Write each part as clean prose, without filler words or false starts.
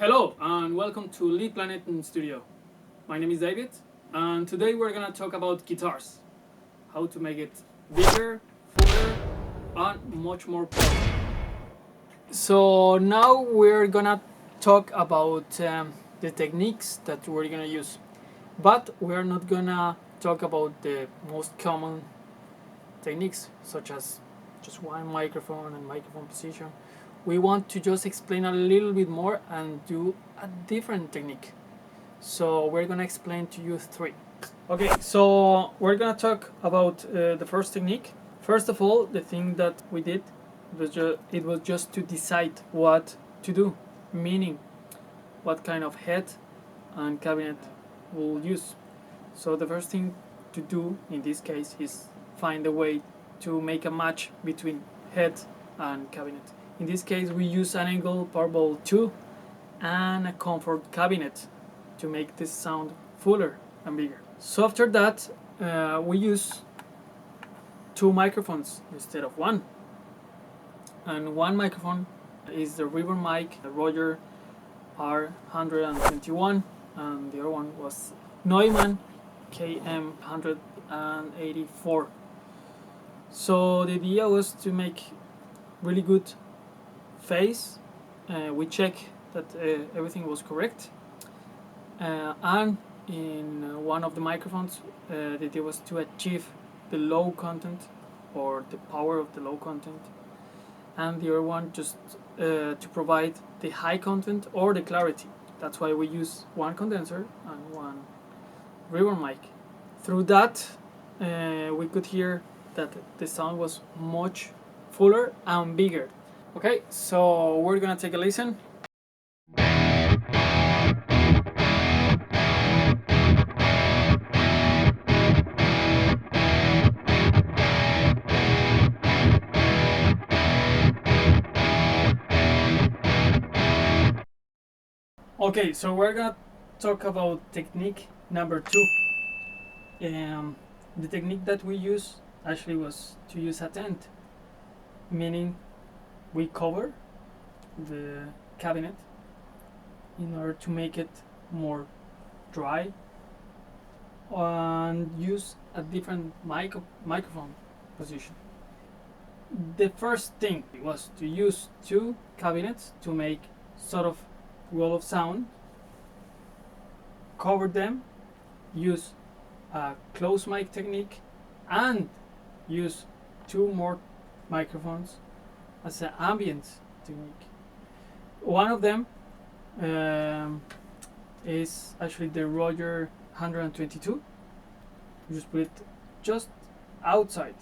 Hello and welcome to Lydplaneten studio. My name is David and today we're gonna talk about guitars. How to make it bigger, fuller and much more powerful. So now we're gonna talk about the techniques that we're gonna use. But we're not gonna talk about the most common techniques such as just one microphone and microphone position. We want to just explain a little bit more and do a different technique. So we're gonna explain to you three. Okay, so we're gonna talk about the first technique. First of all, the thing that we did it was just to decide what to do, meaning what kind of head and cabinet we'll use. So the first thing to do in this case is find a way to make a match between head and cabinet. In this case we use an Angle Powerball 2 and a comfort cabinet to make this sound fuller and bigger. So after that we use two microphones instead of one. And one microphone is the ribbon mic, the Roger R121, and the other one was Neumann KM184. So the idea was to make really good phase. We check that everything was correct, and in one of the microphones the idea was to achieve the low content or the power of the low content, and the other one just to provide the high content or the clarity. That's why we use one condenser and one ribbon mic. Through that we could hear that the sound was much fuller and bigger. Okay, so we're gonna take a listen. Okay, so we're gonna talk about technique number 2. The technique that we use actually was to use a tent, meaning we cover the cabinet in order to make it more dry and use a different microphone position. The first thing was to use two cabinets to make sort of wall of sound, cover them, use a close mic technique, and use two more microphones as an ambient technique. One of them is actually the Roger 122. You just put it just outside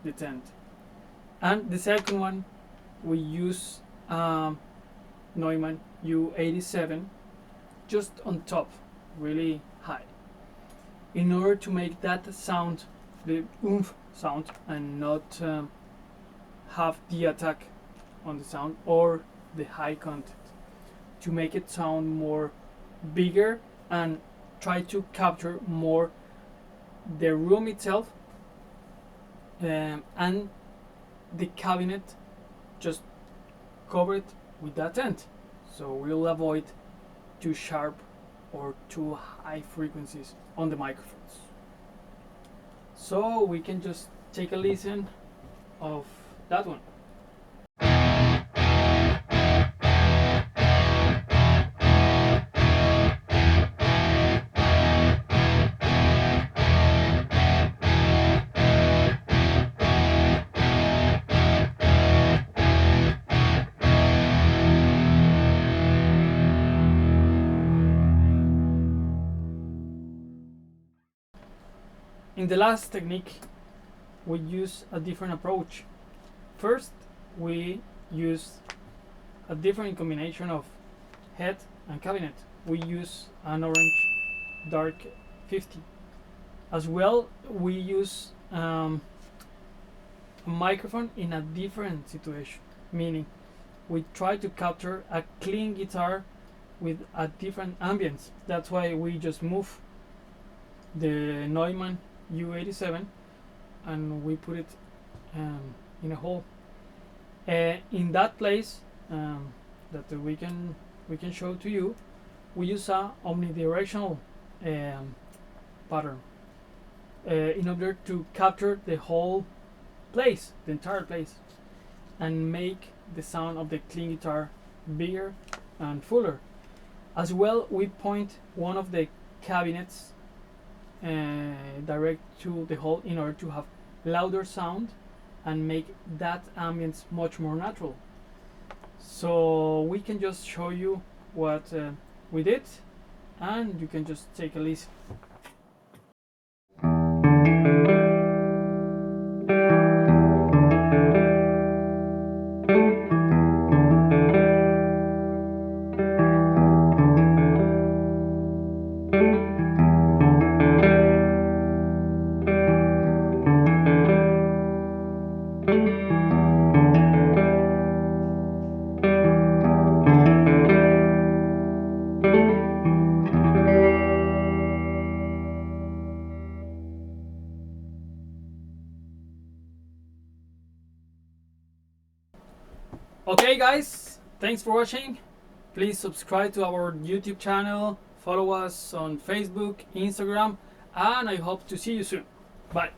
the tent. And the second one, we use Neumann U87 just on top, really high, in order to make that sound, the oomph sound, and not have the attack on the sound or the high content, to make it sound more bigger and try to capture more the room itself, and the cabinet just cover it with that tent, so we'll avoid too sharp or too high frequencies on the microphones. So we can just take a listen of that one. In the last technique, we use a different approach. First, we use a different combination of head and cabinet. We use an orange dark 50. As well, we use a microphone in a different situation, meaning we try to capture a clean guitar with a different ambience. That's why we just move the Neumann U87 and we put it in a hole in that place that we can we can show to you, we use a omnidirectional pattern in order to capture the whole place, the entire place, and make the sound of the clean guitar bigger and fuller. As well, we point one of the cabinets direct to the hole in order to have louder sound and make that ambience much more natural. So we can just show you what we did, and you can just take a listen. Okay guys, thanks for watching. Please subscribe to our YouTube channel, follow us on Facebook, Instagram, and I hope to see you soon. Bye.